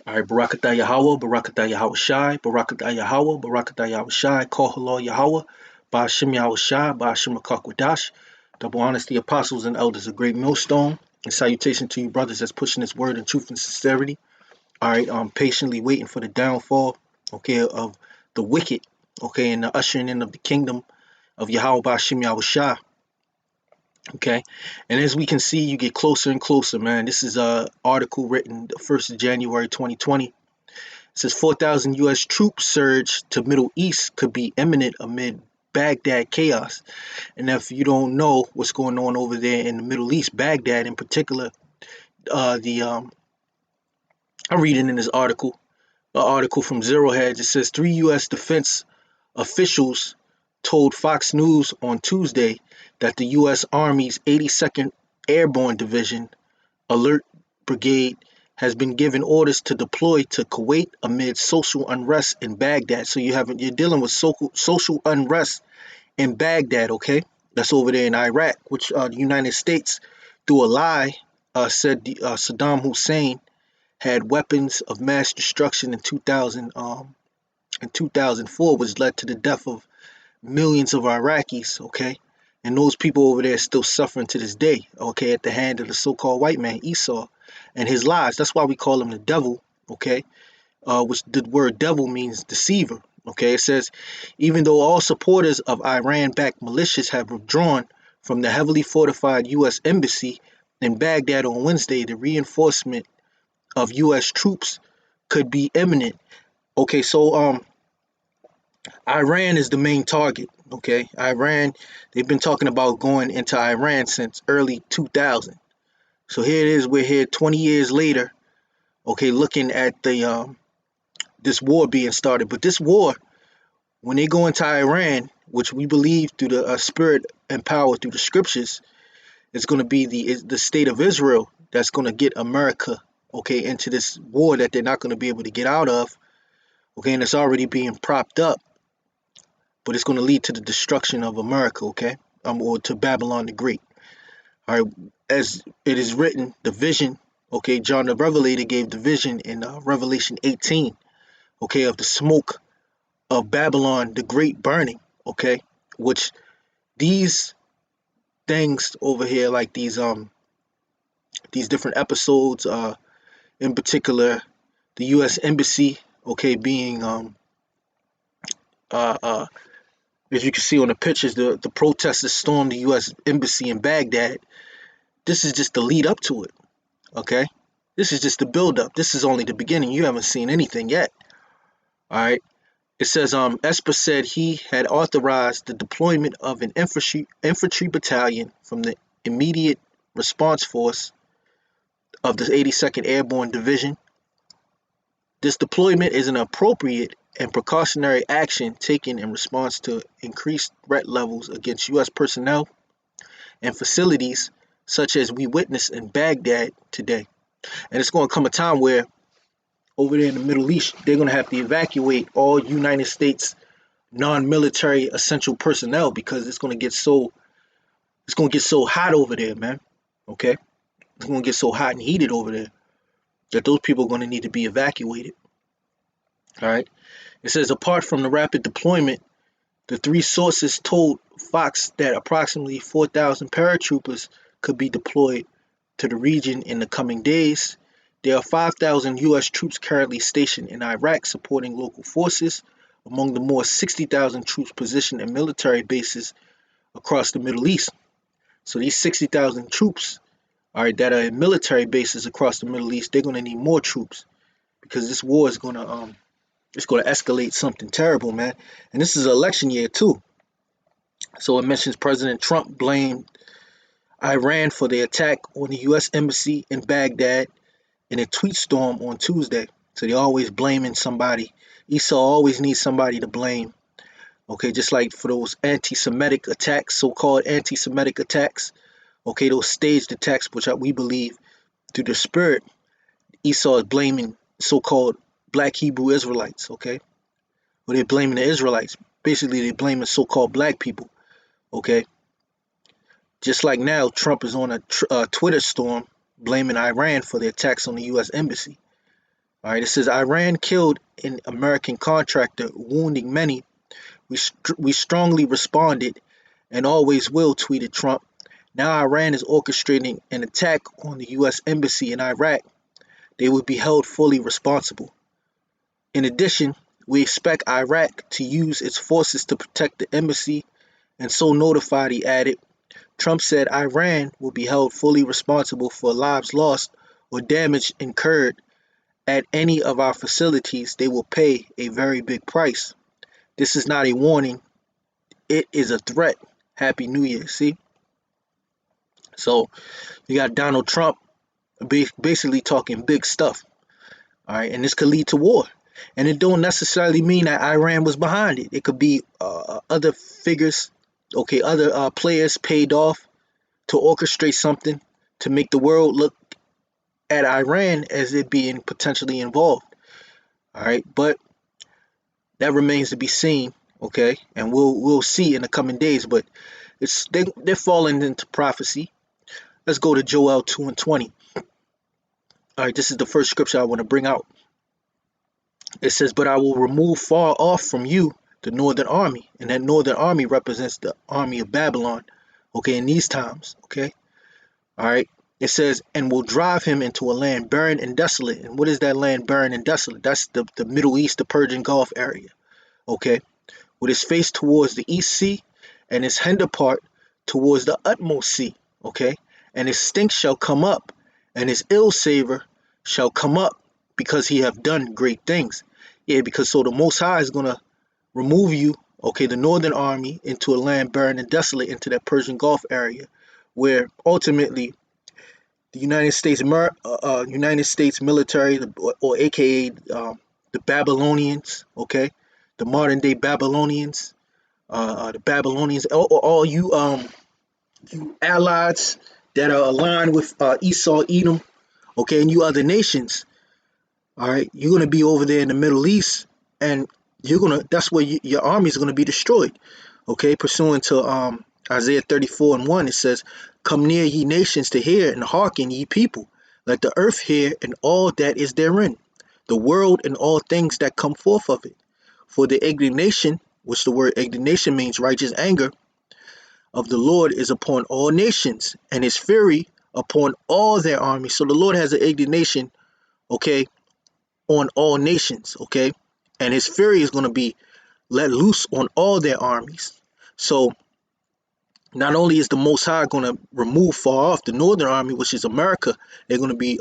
All right, Barakatah Yahweh, Barakatah Yahweh Shai, Barakatah Yahweh, Barakatah Yahweh Shai, Kohalor Yahweh, Ba'ashim Yahweh Shai, Ba'ashim Akakwadash. Double honors the apostles and elders of Great Millstone. And salutation to you brothers that's pushing this word in truth and sincerity. All right, patiently waiting for the downfall, okay, of the wicked, okay, and the ushering in of the kingdom of Yahweh Ba'ashim Yahweh Shai. Okay, and as we can see, you get closer and closer, man. This is a article written the 1st of January 2020. It says 4,000 U.S. troops surge to Middle East could be imminent amid Baghdad chaos. And if you don't know what's going on over there in the Middle East, Baghdad in particular, the I'm reading in this article, an article from Zero Hedge. It says 3 U.S. defense officials told Fox News on Tuesday that the U.S. Army's 82nd Airborne Division Alert Brigade has been given orders to deploy to Kuwait amid social unrest in Baghdad. So you're dealing with social unrest in Baghdad, okay? That's over there in Iraq, which the United States, through a lie, said Saddam Hussein had weapons of mass destruction in 2004, which led to the death of millions of Iraqis, okay? And those people over there are still suffering to this day, okay, at the hand of the so-called white man, Esau, and his lies. That's why we call him the devil, okay? Which the word devil means deceiver, okay? It says, even though all supporters of Iran-backed militias have withdrawn from the heavily fortified U.S. embassy in Baghdad on Wednesday, the reinforcement of U.S. troops could be imminent. Okay, so Iran is the main target. Okay, Iran, they've been talking about going into Iran since early 2000. So here it is, we're here 20 years later, okay, looking at the this war being started. But this war, when they go into Iran, which we believe through the spirit and power through the scriptures, it's going to be the state of Israel that's going to get America, okay, into this war that they're not going to be able to get out of, okay, and it's already being propped up, but it's going to lead to the destruction of America, okay, or to Babylon the Great. All right, as it is written, the vision, okay, John the Revelator gave the vision in Revelation 18, okay, of the smoke of Babylon the Great burning, okay, which these things over here, like these different episodes, in particular, the U.S. Embassy, okay, being uh, uh, as you can see on the pictures, the protesters stormed the U.S. Embassy in Baghdad. This is just the lead up to it, okay? This is just the build up. This is only the beginning. You haven't seen anything yet, all right? It says Esper said he had authorized the deployment of an infantry battalion from the immediate response force of the 82nd Airborne Division. This deployment is an appropriate and precautionary action taken in response to increased threat levels against U.S. personnel and facilities such as we witnessed in Baghdad today. And it's going to come a time where over there in the Middle East, they're going to have to evacuate all United States non-military essential personnel because it's going to get so hot over there, man. Okay? It's going to get so hot and heated over there that those people are going to need to be evacuated. All right? It says apart from the rapid deployment, the three sources told Fox that approximately 4,000 paratroopers could be deployed to the region in the coming days. There are 5,000 U.S. troops currently stationed in Iraq supporting local forces, among the more 60,000 troops positioned in military bases across the Middle East. So these 60,000 troops, all right, that are in military bases across the Middle East, they're going to need more troops because this war is going to it's going to escalate something terrible, man. And this is an election year too. So it mentions President Trump blamed Iran for the attack on the U.S. Embassy in Baghdad in a tweet storm on Tuesday. So they're always blaming somebody. Esau always needs somebody to blame. Okay, just like for those anti-Semitic attacks, so-called anti-Semitic attacks. Okay, those staged attacks, which we believe through the spirit, Esau is blaming so-called black Hebrew Israelites. Okay, or they're blaming the Israelites. Basically, they're blaming so-called black people. Okay, just like now, Trump is on a Twitter storm blaming Iran for the attacks on the U.S. Embassy. All right, it says Iran killed an American contractor, wounding many. We strongly responded and always will, tweeted Trump. Now Iran is orchestrating an attack on the U.S. Embassy in Iraq. They will be held fully responsible. In addition, we expect Iraq to use its forces to protect the embassy, and so notified, he added. Trump said Iran will be held fully responsible for lives lost or damage incurred at any of our facilities. They will pay a very big price. This is not a warning, it is a threat. Happy New Year. See? So you got Donald Trump basically talking big stuff. All right, and this could lead to war. And it don't necessarily mean that Iran was behind it. It could be other figures, okay, other players paid off to orchestrate something to make the world look at Iran as it being potentially involved. All right, but that remains to be seen. Okay, and we'll see in the coming days. But they're falling into prophecy. Let's go to Joel 2:20. All right, this is the first scripture I want to bring out. It says, "But I will remove far off from you the northern army," and that northern army represents the army of Babylon. Okay, in these times. Okay, all right. It says, "And will drive him into a land barren and desolate." And what is that land barren and desolate? That's the Middle East, the Persian Gulf area. Okay, with his face towards the east sea, and his hinder part towards the utmost sea. Okay, and his stink shall come up, and his ill savor shall come up, because he have done great things. Yeah, because so the Most High is gonna remove you, okay, the northern army, into a land barren and desolate, into that Persian Gulf area, where ultimately the United States military, or AKA the Babylonians, okay, the modern day Babylonians, the Babylonians, all you you allies that are aligned with Esau, Edom, okay, and you other nations, all right, you're gonna be over there in the Middle East, and that's where your army is gonna be destroyed, okay, pursuant to Isaiah 34:1. It says, "Come near, ye nations, to hear, and hearken, ye people. Let the earth hear, and all that is therein, the world and all things that come forth of it. For the indignation," which the word indignation means righteous anger, "of the Lord is upon all nations, and his fury upon all their armies." So the Lord has an indignation, okay, on all nations, okay, and his fury is going to be let loose on all their armies. So not only is the Most High going to remove far off the northern army, which is America, they're going to be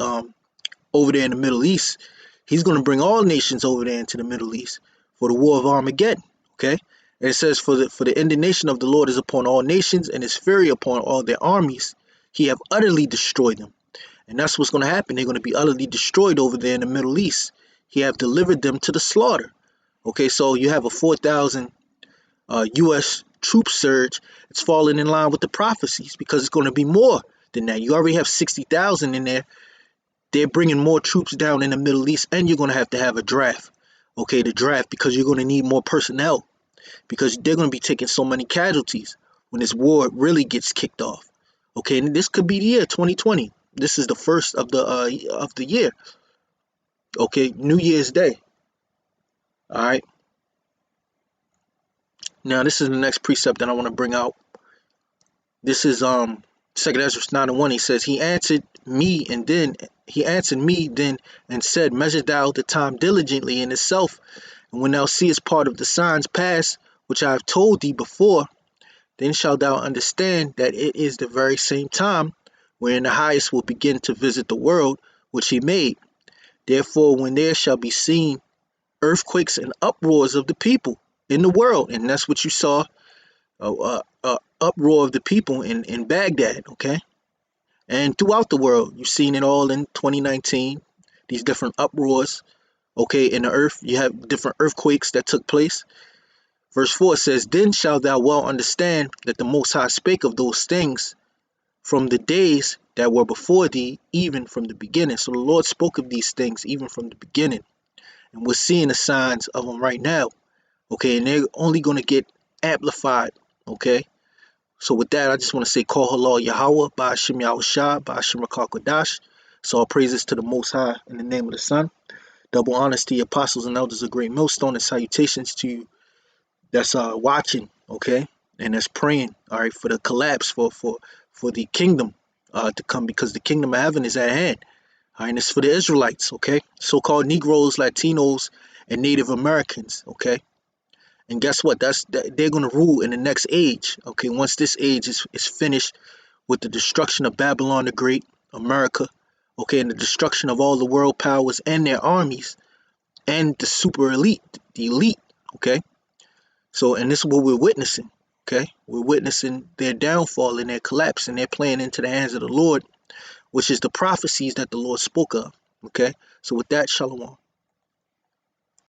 over there in the Middle East. He's going to bring all nations over there into the Middle East for the war of Armageddon. Okay, and it says, "For the indignation of the Lord is upon all nations, and his fury upon all their armies. He have utterly destroyed them." And that's what's going to happen. They're going to be utterly destroyed over there in the Middle East. He have delivered them to the slaughter. Okay, so you have a 4,000 U.S. troop surge. It's falling in line with the prophecies, because it's going to be more than that. You already have 60,000 in there. They're bringing more troops down in the Middle East, and you're going to have a draft. Okay, the draft, because you're going to need more personnel, because they're going to be taking so many casualties when this war really gets kicked off. Okay, and this could be the year 2020. This is the first of the year. Okay, New Year's Day. All right. Now this is the next precept that I want to bring out. This is 2nd Ezra 9:1. He says, he answered me then and said, "Measure thou the time diligently in itself, and when thou seest part of the signs pass, which I have told thee before, then shalt thou understand that it is the very same time wherein the highest will begin to visit the world which he made. Therefore, when there shall be seen earthquakes and uproars of the people in the world," and that's what you saw, uproar of the people in Baghdad, okay, and throughout the world. You've seen it all in 2019, these different uproars, okay, in the earth. You have different earthquakes that took place. Verse 4 says, "Then shalt thou well understand that the Most High spake of those things from the days that were before thee, even from the beginning." So the Lord spoke of these things even from the beginning, and we're seeing the signs of them right now, okay, and they're only going to get amplified, okay. So with that, I just want to say, Call Halal Yahweh, Ba'ashim Yahushua, Ba'ashim Rakal Kodash. So all praises to the Most High in the name of the Son, Double honors to the apostles and elders of Great Millstone, and salutations to you that's watching, okay, and that's praying, all right, for the collapse, for the kingdom to come, because the kingdom of heaven is at hand. All right, and it's for the Israelites, okay, so-called Negroes, Latinos, and Native Americans, okay. And guess what? They're gonna rule in the next age, okay. Once this age is finished with the destruction of Babylon the Great, America, okay, and the destruction of all the world powers and their armies and the super elite, the elite, okay. So, and this is what we're witnessing, okay? We're witnessing their downfall and their collapse, and they're playing into the hands of the Lord, which is the prophecies that the Lord spoke of, okay? So, with that, shalom.